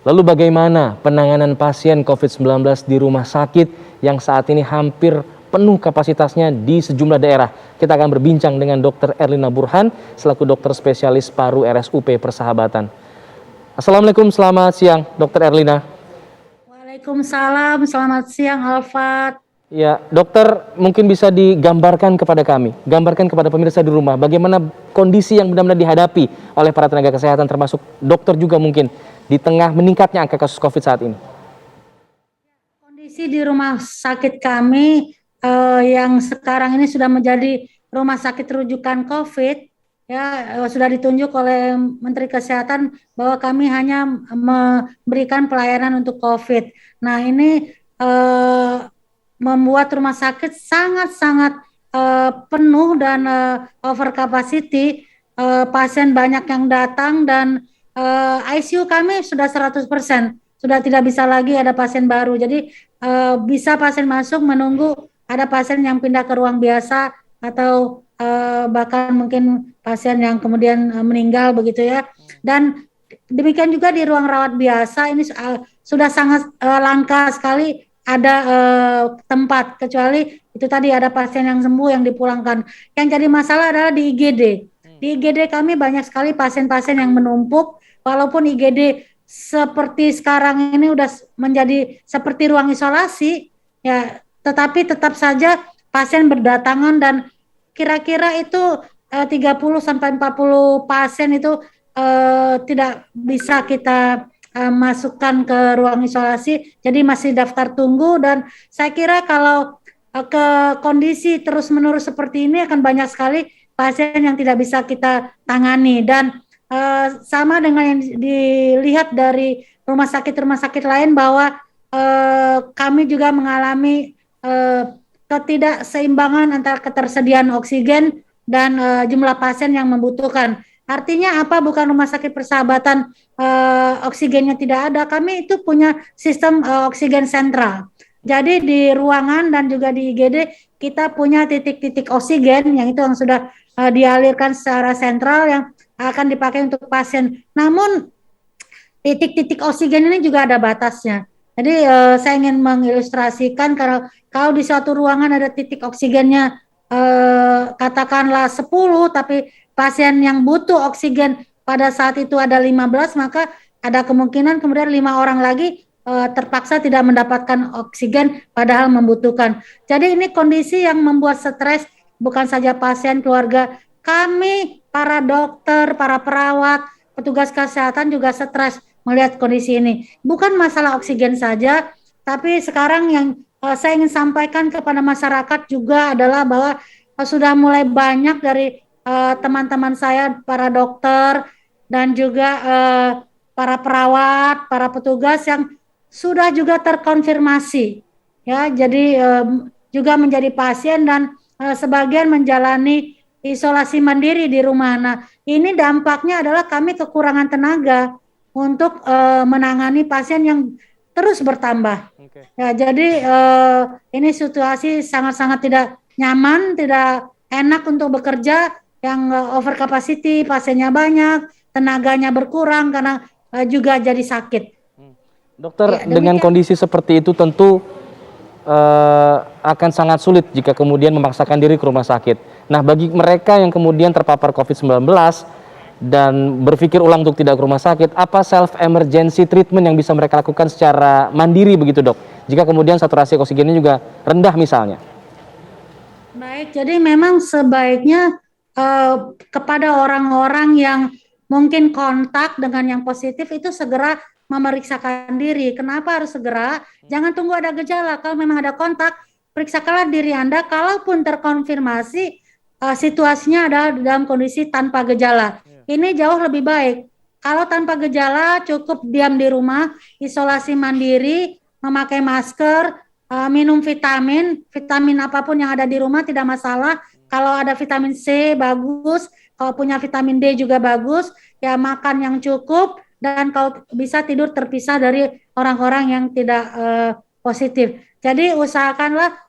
Lalu bagaimana penanganan pasien COVID-19 di rumah sakit yang saat ini hampir penuh kapasitasnya di sejumlah daerah? Kita akan berbincang dengan Dr. Erlina Burhan selaku dokter spesialis paru RSUP Persahabatan. Assalamualaikum, selamat siang Dr. Erlina. Waalaikumsalam, selamat siang Alfat. Ya, dokter mungkin bisa digambarkan kepada kami, gambarkan kepada pemirsa di rumah bagaimana kondisi yang benar-benar dihadapi oleh para tenaga kesehatan termasuk dokter juga mungkin di tengah meningkatnya angka kasus COVID saat ini. Kondisi di rumah sakit kami yang sekarang ini sudah menjadi rumah sakit rujukan COVID, ya sudah ditunjuk oleh Menteri Kesehatan bahwa kami hanya memberikan pelayanan untuk COVID. Nah ini membuat rumah sakit sangat-sangat penuh dan over capacity, pasien banyak yang datang dan ICU kami sudah 100%, sudah tidak bisa lagi ada pasien baru. Jadi bisa pasien masuk menunggu ada pasien yang pindah ke ruang biasa atau bahkan mungkin pasien yang kemudian meninggal begitu ya. Dan demikian juga di ruang rawat biasa ini sudah sangat langka sekali ada tempat, kecuali itu tadi ada pasien yang sembuh yang dipulangkan. Yang jadi masalah adalah di IGD. Di IGD kami banyak sekali pasien-pasien yang menumpuk, walaupun IGD seperti sekarang ini udah menjadi seperti ruang isolasi, ya, tetapi tetap saja pasien berdatangan dan kira-kira itu 30 sampai 40 pasien itu tidak bisa kita masukkan ke ruang isolasi, jadi masih daftar tunggu. Dan saya kira kalau ke kondisi terus-menerus seperti ini akan banyak sekali pasien yang tidak bisa kita tangani. Dan sama dengan yang dilihat dari rumah sakit lain bahwa kami juga mengalami ketidakseimbangan antara ketersediaan oksigen dan jumlah pasien yang membutuhkan. Artinya apa? Bukan rumah sakit Persahabatan oksigennya tidak ada. Kami itu punya sistem oksigen sentral. Jadi di ruangan dan juga di IGD kita punya titik-titik oksigen yang itu yang sudah dialirkan secara sentral yang akan dipakai untuk pasien. Namun titik-titik oksigen ini juga ada batasnya. Jadi saya ingin mengilustrasikan kalau di suatu ruangan ada titik oksigennya katakanlah 10, tapi pasien yang butuh oksigen pada saat itu ada 15, maka ada kemungkinan kemudian 5 orang lagi terpaksa tidak mendapatkan oksigen padahal membutuhkan. Jadi ini kondisi yang membuat stres bukan saja pasien, keluarga. Kami, para dokter, para perawat, petugas kesehatan juga stres melihat kondisi ini. Bukan masalah oksigen saja, tapi sekarang yang saya ingin sampaikan kepada masyarakat juga adalah bahwa sudah mulai banyak dari teman-teman saya, para dokter dan juga para perawat, para petugas yang sudah juga terkonfirmasi, ya. Jadi juga menjadi pasien dan sebagian menjalani isolasi mandiri di rumah. Nah, ini dampaknya adalah kami kekurangan tenaga untuk menangani pasien yang terus bertambah. Ya, jadi ini situasi sangat-sangat tidak nyaman, tidak enak untuk bekerja. Yang over capacity, pasiennya banyak, tenaganya berkurang karena juga jadi sakit. Dokter, ya, dengan kondisi seperti itu tentu akan sangat sulit jika kemudian memaksakan diri ke rumah sakit. Nah, bagi mereka yang kemudian terpapar COVID-19 dan berpikir ulang untuk tidak ke rumah sakit, apa self emergency treatment yang bisa mereka lakukan secara mandiri begitu, Dok? Jika kemudian saturasi oksigennya juga rendah misalnya. Baik, jadi memang sebaiknya kepada orang-orang yang mungkin kontak dengan yang positif itu segera memeriksakan diri. Kenapa harus segera? Jangan tunggu ada gejala. Kalau memang ada kontak, periksakanlah diri Anda. Kalaupun terkonfirmasi situasinya adalah dalam kondisi tanpa gejala. Ini jauh lebih baik. Kalau tanpa gejala cukup diam di rumah, isolasi mandiri, memakai masker, minum vitamin apapun yang ada di rumah tidak masalah. Kalau ada vitamin C bagus, kalau punya vitamin D juga bagus, ya makan yang cukup, dan kalau bisa tidur terpisah dari orang-orang yang tidak positif. Jadi usahakanlah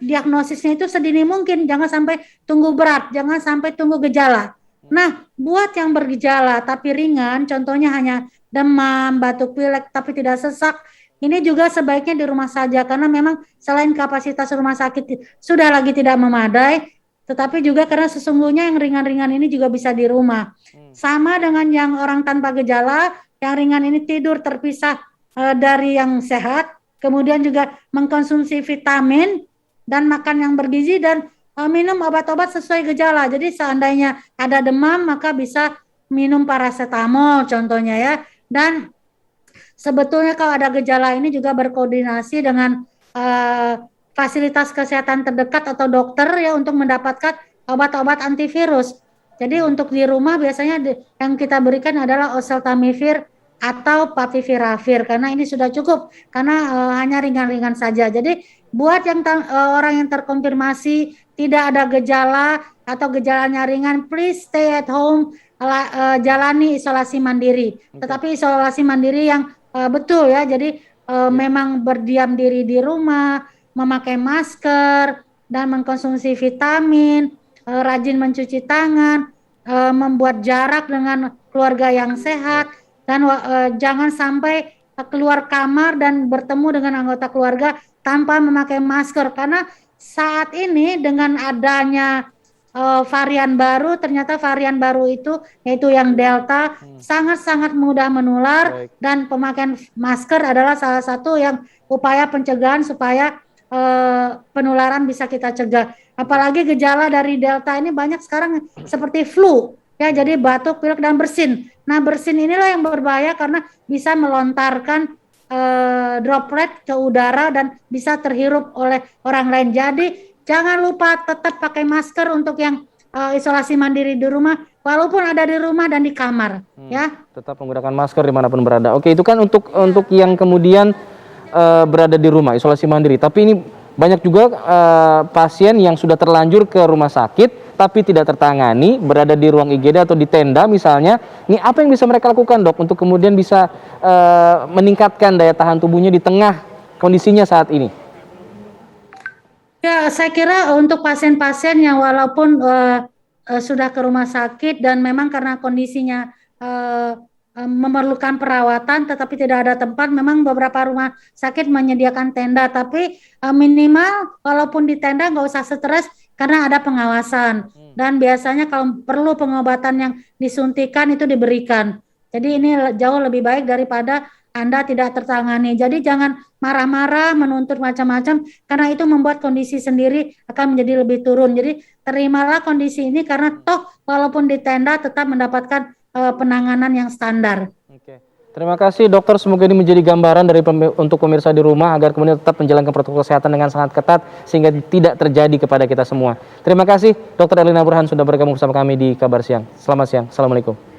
diagnosisnya itu sedini mungkin, jangan sampai tunggu berat, jangan sampai tunggu gejala. Nah, buat yang bergejala tapi ringan, contohnya hanya demam, batuk pilek tapi tidak sesak, ini juga sebaiknya di rumah saja karena memang selain kapasitas rumah sakit sudah lagi tidak memadai, tetapi juga karena sesungguhnya yang ringan-ringan ini juga bisa di rumah. Sama dengan yang orang tanpa gejala, yang ringan ini tidur terpisah dari yang sehat, kemudian juga mengkonsumsi vitamin dan makan yang bergizi dan minum obat-obat sesuai gejala. Jadi seandainya ada demam maka bisa minum paracetamol contohnya ya. Dan sebetulnya kalau ada gejala ini juga berkoordinasi dengan fasilitas kesehatan terdekat atau dokter ya untuk mendapatkan obat-obat antivirus. Jadi untuk di rumah biasanya yang kita berikan adalah oseltamivir atau favipiravir karena ini sudah cukup karena hanya ringan-ringan saja. Jadi buat yang orang yang terkonfirmasi tidak ada gejala atau gejalanya ringan, please stay at home, jalani isolasi mandiri. Tetapi isolasi mandiri yang betul ya. Jadi memang berdiam diri di rumah, memakai masker dan mengkonsumsi vitamin, rajin mencuci tangan, membuat jarak dengan keluarga yang sehat dan jangan sampai keluar kamar dan bertemu dengan anggota keluarga tanpa memakai masker karena saat ini dengan adanya varian baru, ternyata varian baru itu yaitu yang Delta sangat-sangat mudah menular. Dan pemakaian masker adalah salah satu yang upaya pencegahan supaya penularan bisa kita cegah. Apalagi gejala dari Delta ini banyak sekarang seperti flu ya, jadi batuk, pilek dan bersin. Nah bersin inilah yang berbahaya karena bisa melontarkan droplet ke udara dan bisa terhirup oleh orang lain. Jadi jangan lupa tetap pakai masker untuk yang isolasi mandiri di rumah, walaupun ada di rumah dan di kamar, ya. Tetap menggunakan masker dimanapun berada. Oke, itu kan untuk yang kemudian berada di rumah isolasi mandiri. Tapi ini banyak juga pasien yang sudah terlanjur ke rumah sakit tapi tidak tertangani, berada di ruang IGD atau di tenda misalnya. Ini apa yang bisa mereka lakukan, Dok, untuk kemudian bisa meningkatkan daya tahan tubuhnya di tengah kondisinya saat ini? Ya, saya kira untuk pasien-pasien yang walaupun sudah ke rumah sakit dan memang karena kondisinya memerlukan perawatan tetapi tidak ada tempat, memang beberapa rumah sakit menyediakan tenda, tapi minimal walaupun di tenda nggak usah stres karena ada pengawasan dan biasanya kalau perlu pengobatan yang disuntikan itu diberikan. Jadi ini jauh lebih baik daripada Anda tidak tertangani. Jadi jangan marah-marah, menuntut macam-macam, karena itu membuat kondisi sendiri akan menjadi lebih turun. Jadi terimalah kondisi ini karena toh walaupun di tenda tetap mendapatkan penanganan yang standar. Oke. Terima kasih dokter, semoga ini menjadi gambaran untuk pemirsa di rumah agar kemudian tetap menjalankan protokol kesehatan dengan sangat ketat sehingga tidak terjadi kepada kita semua. Terima kasih Dr. Erlina Burhan sudah bergabung bersama kami di Kabar Siang. Selamat siang. Assalamualaikum.